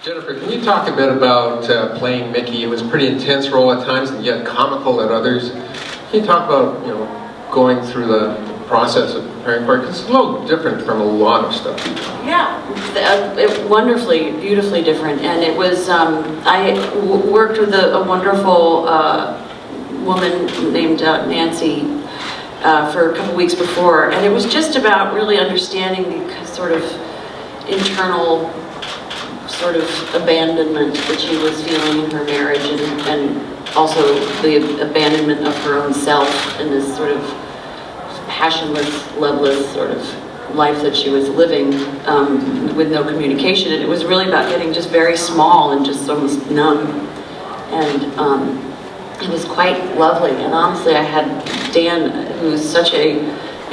Jennifer, can you talk a bit about playing Mickey? It was a pretty intense role at times and yet comical at others. Can you talk about, going through the process of preparing for it? Because it's a little different from a lot of stuff. Yeah, wonderfully, beautifully different. And it was, I worked with a wonderful woman named Nancy for a couple weeks before. And it was just about really understanding the sort of internal sort of abandonment that she was feeling in her marriage, and also the abandonment of her own self in this sort of passionless, loveless sort of life that she was living with no communication. And it was really about getting just very small and just almost numb. And it was quite lovely. And honestly, I had Dan, who's such a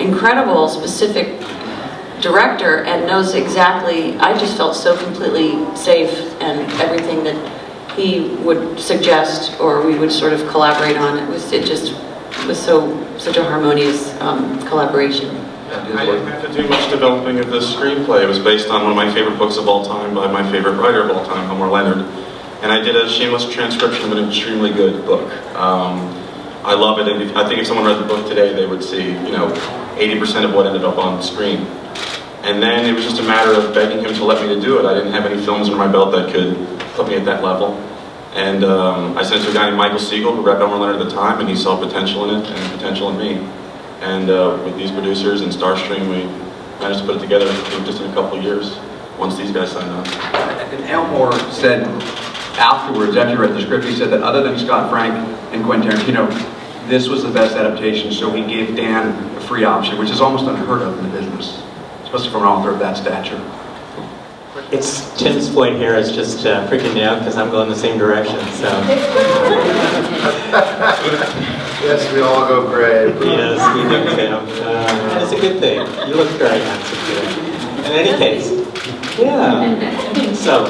incredible, specific director and knows exactly, I just felt so completely safe, and everything that he would suggest or we would sort of collaborate on, it just was such a harmonious collaboration. I didn't have to do much developing of this screenplay. It was based on one of my favorite books of all time by my favorite writer of all time, Elmore Leonard. And I did a shameless transcription of an extremely good book. I love it, and I think if someone read the book today, they would see, 80% of what ended up on screen. And then it was just a matter of begging him to let me to do it. I didn't have any films under my belt that could put me at that level. And I sent it to a guy named Michael Siegel, who read Elmore Leonard at the time, and he saw potential in it and potential in me. And with these producers and Starstream, we managed to put it together just in a couple of years, once these guys signed on. And Elmore said afterwards, after he read the script, he said that other than Scott Frank and Quentin Tarantino, this was the best adaptation, so he gave Dan a free option, which is almost unheard of in the business, especially from an author of that stature. It's Tim Sploit here is just freaking me out because I'm going the same direction, so. Yes, we all go gray. Yes, we do, Tim. And it's a good thing. You look very handsome today. In any case, yeah. So.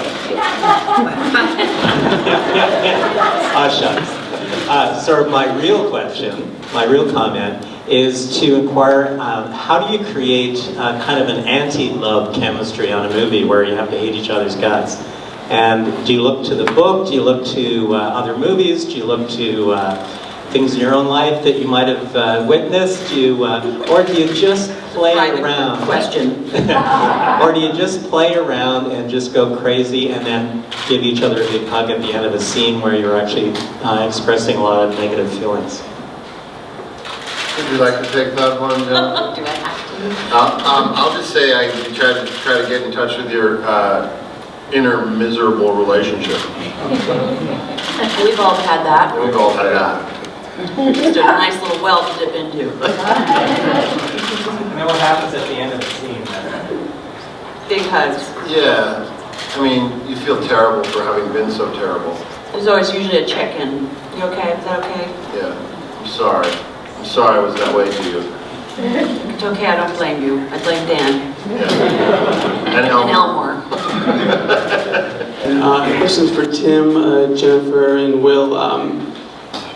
Shucks. So my real question, my real comment, is to inquire, how do you create kind of an anti-love chemistry on a movie where you have to hate each other's guts? And do you look to the book? Do you look to other movies? Do you look to things in your own life that you might have witnessed? Or do you just play around? Question. Or do you just play around and just go crazy and then give each other a big hug at the end of a scene where you're actually expressing a lot of negative feelings? Would you like to take that one, Jen? Do I have to? I'll just say I try to get in touch with your inner miserable relationship. We've all had that. We've all had that. Just a nice little well to dip into. And then what happens at the end of the scene? Big hugs. Yeah. I mean, you feel terrible for having been so terrible. There's always usually a check-in. You okay? Is that okay? Yeah. I'm sorry. I'm sorry I was that way to you. It's okay, I don't blame you. I blame Dan. Yeah. And Elmore. Questions for Tim, Jennifer, and Will.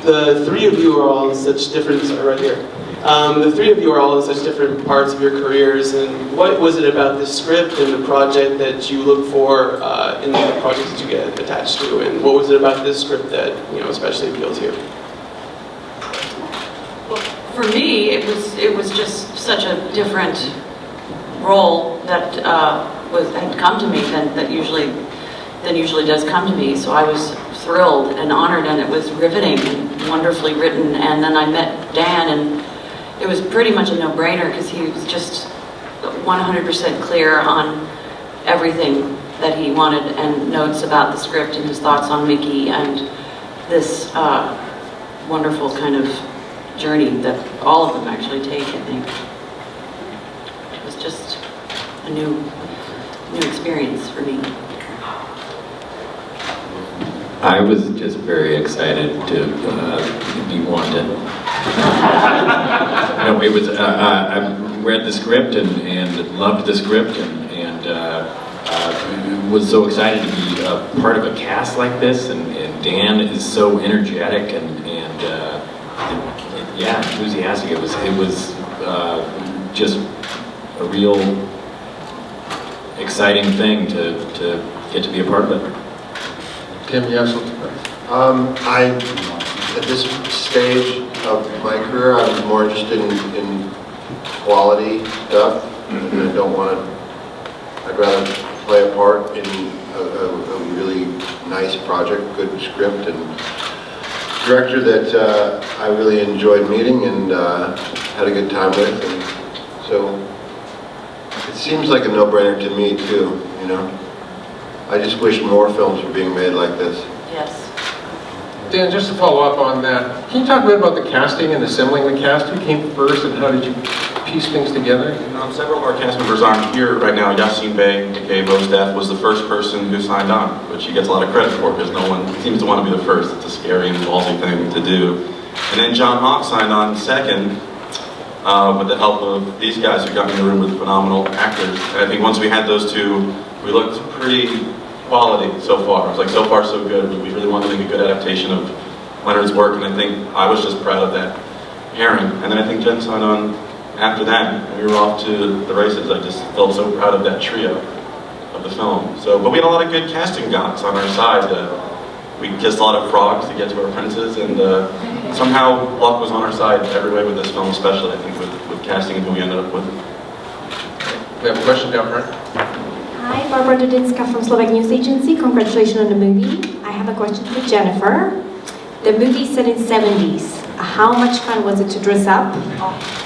The three of you are all in such different, right here. The three of you are all in such different parts of your careers, and what was it about the script and the project that you look for in the projects that you get attached to, and what was it about this script that especially appealed to you? For me, it was just such a different role that had come to me than usually does come to me. So I was thrilled and honored, and it was riveting and wonderfully written. And then I met Dan, and it was pretty much a no-brainer because he was just 100% clear on everything that he wanted, and notes about the script and his thoughts on Mickey and this wonderful kind of journey that all of them actually take, I think. It was just a new experience for me. I was just very excited to be wanted. No, it was. I read the script and loved the script and was so excited to be a part of a cast like this. And Dan is so energetic and enthusiastic. It was just a real exciting thing to get to be a part of it. Tim, you have something? At this stage of my career, I'm more interested in quality stuff. And I don't want to, I'd rather play a part in a really nice project, good script, and director that I really enjoyed meeting and had a good time with. And so it seems like a no-brainer to me too, you know. I just wish more films were being made like this. Yes. Dan, just to follow up on that, can you talk a bit about the casting and assembling the cast? Who came first and how did you piece things together? Several of our cast members aren't here right now. Yassine Bey, aka Bostaf, was the first person who signed on, which he gets a lot of credit for because no one seems to want to be the first. It's a scary and ballsy thing to do. And then John Hawk signed on second with the help of these guys who got me in the room with phenomenal actors. And I think once we had those two, we looked pretty quality so far. It was like so far so good. We really wanted to make a good adaptation of Leonard's work, and I think I was just proud of that pairing. And then I think Jen signed on after that, and we were off to the races. I just felt so proud of that trio of the film. So, but we had a lot of good casting gods on our side. We kissed a lot of frogs to get to our princes, and somehow luck was on our side every way with this film, especially I think with casting and who we ended up with. We have a question down here. Hi, Barbara Dudinska from Slovak News Agency. Congratulations on the movie. I have a question for Jennifer. The movie is set in 70s. How much fun was it to dress up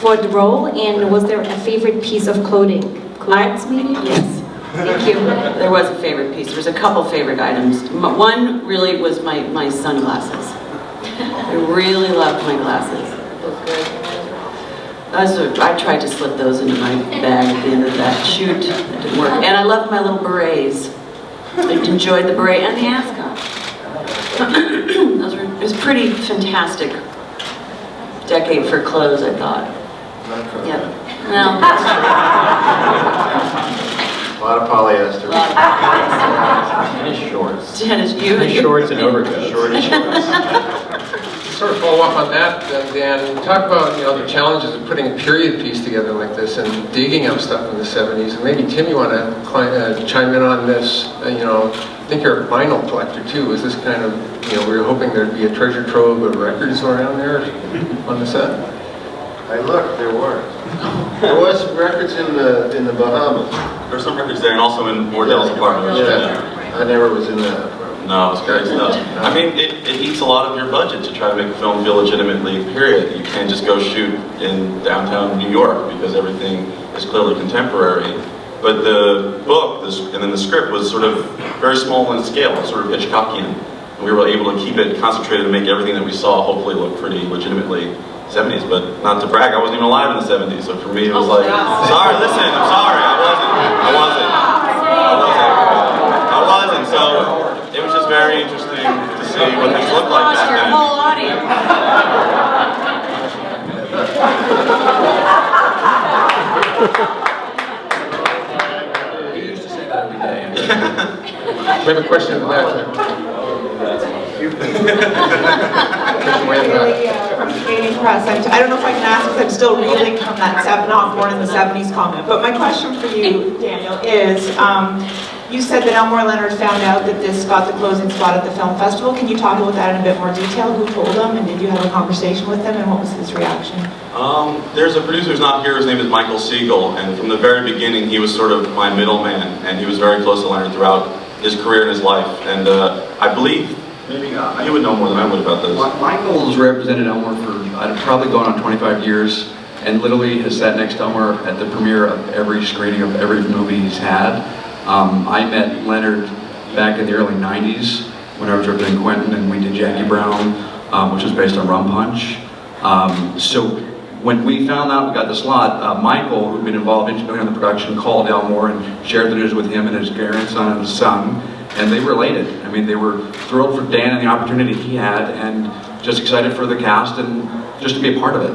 for the role, and was there a favorite piece of clothing? Clothes, maybe? Yes. Thank you. There was a favorite piece. There was a couple favorite items. One really was my sunglasses. I really loved my glasses. Looked good. I tried to slip those into my bag at the end of that shoot. It didn't work. And I loved my little berets. I enjoyed the beret and the ascot. It was pretty fantastic decade for clothes, I thought. Yep. No. A lot of polyester. Tennis shorts. Dennis, you. Tennis shorts and overcoats. Sort of follow up on that, Dan. Talk about the challenges of putting a period piece together like this and digging up stuff from the 70s. And maybe Tim, you want to chime in on this? I think you're a vinyl collector too. Is this kind of we were hoping there'd be a treasure trove of records around there on the set? I looked, there were. There was records in the Bahamas. There's some records there, and also in Wardell's apartment. Yeah. I never was in that. No, it's great stuff. I mean, it eats a lot of your budget to try to make a film feel legitimately period. You can't just go shoot in downtown New York because everything is clearly contemporary. But the book, and then the script was sort of very small in scale, sort of Hitchcockian. And we were able to keep it concentrated and make everything that we saw hopefully look pretty legitimately 70s. But not to brag, I wasn't even alive in the 70s. So for me, it was like, sorry, listen, I'm sorry, I wasn't. So it was just very interesting to see what things looked like back Your then. whole audience. We used to say that every day. We have a question in the back there. From Canadian Press. I don't know if I can ask because I'm still reeling from that not born in the 70s comment. But my question for you, Daniel, is you said that Elmore Leonard found out that this got the closing spot at the film festival. Can you talk about that in a bit more detail? Who told him, and did you have a conversation with him, and what was his reaction? There's a producer who's not here. His name is Michael Siegel, and from the very beginning, he was sort of my middleman, and he was very close to Leonard throughout his career and his life. And I believe maybe you would know more than I would about this. Michael's represented Elmore for probably going on 25 years, and literally has sat next to Elmore at the premiere of every screening of every movie he's had. I met Leonard back in the early 90s when I was representing Quentin, and we did Jackie Brown, which was based on Rum Punch. So when we found out we got the slot, Michael, who'd been involved intimately in the production, called Elmore and shared the news with him and his grandson and his son, and they were elated. I mean, they were thrilled for Dan and the opportunity he had, and just excited for the cast and just to be a part of it.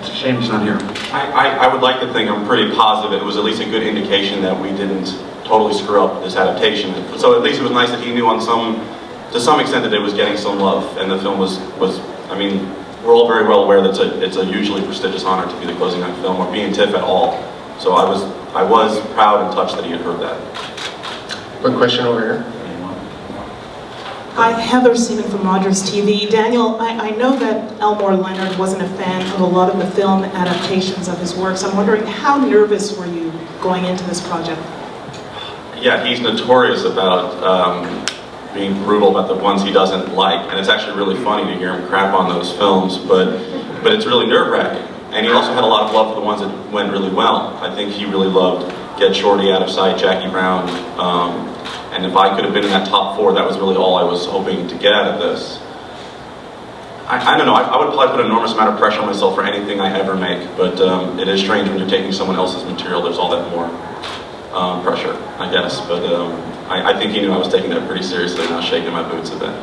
It's a shame he's not here. I would like to think, I'm pretty positive, it was at least a good indication that we didn't totally screw up this adaptation. So at least it was nice that he knew to some extent that it was getting some love, and the film was I mean, we're all very well aware that it's a hugely prestigious honor to be the closing night film or be in TIFF at all. So I was proud and touched that he had heard that. One question over here. Hi, Heather Seaman from Rogers TV. Daniel, I know that Elmore Leonard wasn't a fan of a lot of the film adaptations of his works. I'm wondering, how nervous were you going into this project? Yeah, he's notorious about being brutal about the ones he doesn't like, and it's actually really funny to hear him crap on those films, but it's really nerve-wracking. And he also had a lot of love for the ones that went really well. I think he really loved Get Shorty, Out of Sight, Jackie Brown, and if I could have been in that top 4, that was really all I was hoping to get out of this. I don't know, I would probably put an enormous amount of pressure on myself for anything I ever make, but it is strange when you're taking someone else's material, there's all that more pressure, I guess. But I think he knew I was taking that pretty seriously, and I was shaking my boots a bit.